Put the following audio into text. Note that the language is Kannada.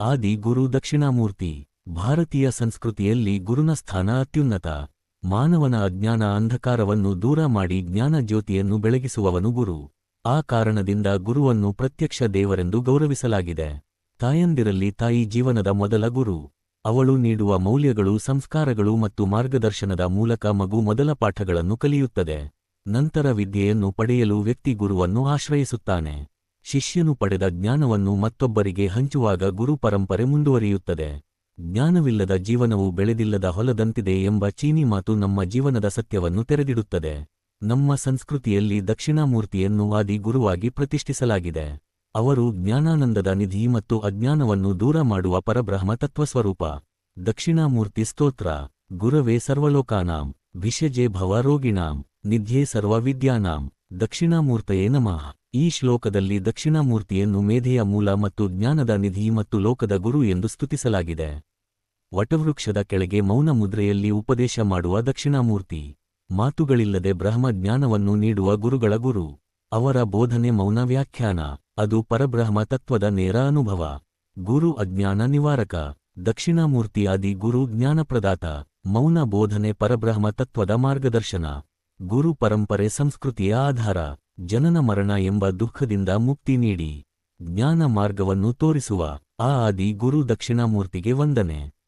ಆದಿ ಗುರು ದಕ್ಷಿಣಾಮೂರ್ತಿ. ಭಾರತೀಯ ಸಂಸ್ಕೃತಿಯಲ್ಲಿ ಗುರುನ ಸ್ಥಾನ ಅತ್ಯುನ್ನತ. ಮಾನವನ ಅಜ್ಞಾನ ಅಂಧಕಾರವನ್ನು ದೂರ ಮಾಡಿ ಜ್ಞಾನ ಜ್ಯೋತಿಯನ್ನು ಬೆಳಗಿಸುವವನು ಗುರು. ಆ ಕಾರಣದಿಂದ ಗುರುವನ್ನು ಪ್ರತ್ಯಕ್ಷ ದೇವರೆಂದು ಗೌರವಿಸಲಾಗಿದೆ. ತಾಯಂದಿರಲ್ಲಿ ತಾಯಿ ಜೀವನದ ಮೊದಲ ಗುರು. ಅವಳು ನೀಡುವ ಮೌಲ್ಯಗಳು, ಸಂಸ್ಕಾರಗಳು ಮತ್ತು ಮಾರ್ಗದರ್ಶನದ ಮೂಲಕ ಮಗು ಮೊದಲ ಪಾಠಗಳನ್ನು ಕಲಿಯುತ್ತದೆ. ನಂತರ ವಿದ್ಯೆಯನ್ನು ಪಡೆಯಲು ವ್ಯಕ್ತಿ ಗುರುವನ್ನು ಆಶ್ರಯಿಸುತ್ತಾನೆ. ಶಿಷ್ಯನು ಪಡೆದ ಜ್ಞಾನವನ್ನು ಮತ್ತೊಬ್ಬರಿಗೆ ಹಂಚುವಾಗ ಗುರು ಪರಂಪರೆ ಮುಂದುವರಿಯುತ್ತದೆ. ಜ್ಞಾನವಿಲ್ಲದ ಜೀವನವು ಬೆಳೆದಿಲ್ಲದ ಹೊಲದಂತಿದೆ ಎಂಬ ಚೀನಿ ಮಾತು ನಮ್ಮ ಜೀವನದ ಸತ್ಯವನ್ನು ತೆರೆದಿಡುತ್ತದೆ. ನಮ್ಮ ಸಂಸ್ಕೃತಿಯಲ್ಲಿ ದಕ್ಷಿಣಾಮೂರ್ತಿಯನ್ನು ಆದಿ ಗುರುವಾಗಿ ಪ್ರತಿಷ್ಠಿಸಲಾಗಿದೆ. ಅವರು ಜ್ಞಾನಾನಂದದ ನಿಧಿ ಮತ್ತು ಅಜ್ಞಾನವನ್ನು ದೂರ ಮಾಡುವ ಪರಬ್ರಹ್ಮ ತತ್ವಸ್ವರೂಪ. ದಕ್ಷಿಣಾಮೂರ್ತಿ ಸ್ತೋತ್ರ. ಗುರವೇ ಸರ್ವಲೋಕಾನಾಂ ಭಿಷಜೇ ಭವ ರೋಗಿಣಾಂ ನಿಧ್ಯೇ ಸರ್ವವಿದ್ಯಾನಾಂ ದಕ್ಷಿಣಾಮೂರ್ತಯೇ ನಮಃ. ಈ ಶ್ಲೋಕದಲ್ಲಿ ದಕ್ಷಿಣಾಮೂರ್ತಿಯನ್ನು ಮೇಧೆಯ ಮೂಲ ಮತ್ತು ಜ್ಞಾನದ ನಿಧಿ ಮತ್ತು ಲೋಕದ ಗುರು ಎಂದು ಸ್ತುತಿಸಲಾಗಿದೆ. ವಟವೃಕ್ಷದ ಕೆಳಗೆ ಮೌನ ಮುದ್ರೆಯಲ್ಲಿ ಉಪದೇಶ ಮಾಡುವ ದಕ್ಷಿಣಾಮೂರ್ತಿ. ಮಾತುಗಳಿಲ್ಲದೆ ಬ್ರಹ್ಮ ಜ್ಞಾನವನ್ನು ನೀಡುವ ಗುರುಗಳ ಗುರು. ಅವರ ಬೋಧನೆ ಮೌನ ವ್ಯಾಖ್ಯಾನ. ಅದು ಪರಬ್ರಹ್ಮ ತತ್ವದ ನೇರ ಅನುಭವ. ಗುರು ಅಜ್ಞಾನ ನಿವಾರಕ. ದಕ್ಷಿಣಾಮೂರ್ತಿ ಆದಿ ಗುರು ಜ್ಞಾನಪ್ರದಾತ. ಮೌನ ಬೋಧನೆ ಪರಬ್ರಹ್ಮ ತತ್ವದ ಮಾರ್ಗದರ್ಶನ. ಗುರು ಪರಂಪರೆ ಸಂಸ್ಕೃತಿಯ ಆಧಾರ. ಜನನ ಮರಣ ಎಂಬ ದುಃಖದಿಂದ ಮುಕ್ತಿ ನೀಡಿ ಜ್ಞಾನ ಮಾರ್ಗವನ್ನು ತೋರಿಸುವ ಆ ಆದಿ ಗುರು ದಕ್ಷಿಣಾಮೂರ್ತಿಗೆ ವಂದನೆ.